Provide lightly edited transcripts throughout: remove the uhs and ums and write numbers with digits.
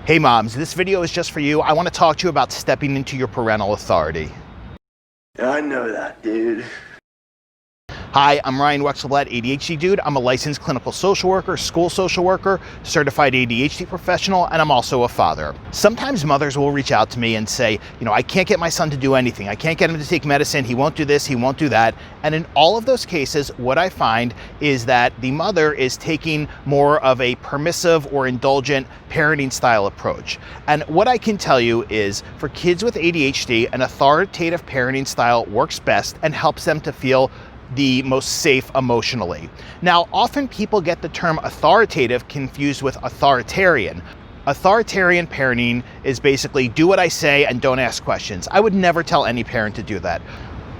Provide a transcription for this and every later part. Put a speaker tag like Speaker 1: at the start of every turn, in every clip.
Speaker 1: Hey moms, this video is just for you. I want to talk to you about stepping into your parental authority.
Speaker 2: Yeah, I know that, dude.
Speaker 1: Hi, I'm Ryan Wexelblatt, ADHD Dude. I'm a licensed clinical social worker, school social worker, certified ADHD professional, and I'm also a father. Sometimes mothers will reach out to me and say, I can't get my son to do anything. I can't get him to take medicine. He won't do this, he won't do that. And in all of those cases, what I find is that the mother is taking more of a permissive or indulgent parenting style approach. And what I can tell you is for kids with ADHD, an authoritative parenting style works best and helps them to feel the most safe emotionally. Now, often people get the term authoritative confused with authoritarian. Authoritarian parenting is basically do what I say and don't ask questions. I would never tell any parent to do that.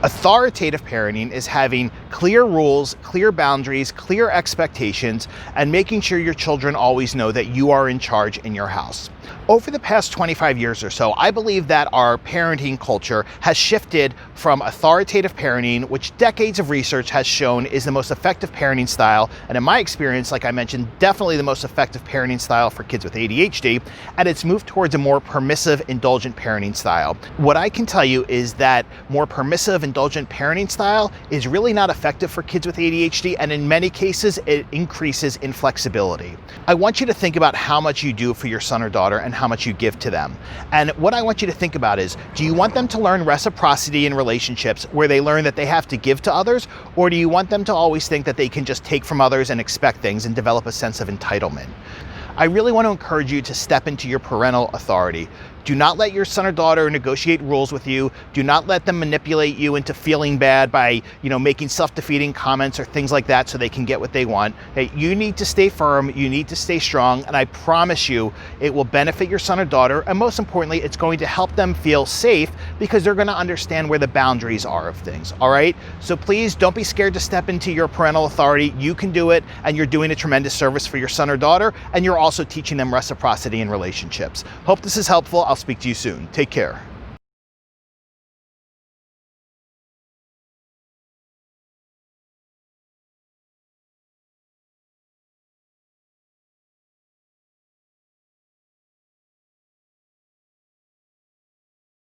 Speaker 1: Authoritative parenting is having clear rules, clear boundaries, clear expectations, and making sure your children always know that you are in charge in your house. Over the past 25 years or so, I believe that our parenting culture has shifted from authoritative parenting, which decades of research has shown is the most effective parenting style, and in my experience, like I mentioned, definitely the most effective parenting style for kids with ADHD, and it's moved towards a more permissive, indulgent parenting style. What I can tell you is that more permissive, indulgent parenting style is really not effective for kids with ADHD, and in many cases, it increases inflexibility. I want you to think about how much you do for your son or daughter and how much you give to them. And what I want you to think about is, do you want them to learn reciprocity in relationships where they learn that they have to give to others, or do you want them to always think that they can just take from others and expect things and develop a sense of entitlement? I really want to encourage you to step into your parental authority. Do not let your son or daughter negotiate rules with you. Do not let them manipulate you into feeling bad by, making self-defeating comments or things like that so they can get what they want. Hey, you need to stay firm, you need to stay strong, and I promise you it will benefit your son or daughter, and most importantly, it's going to help them feel safe because they're going to understand where the boundaries are of things, all right? So please don't be scared to step into your parental authority. You can do it, and you're doing a tremendous service for your son or daughter, and you're also teaching them reciprocity in relationships. Hope this is helpful. I'll speak to you soon. Take care.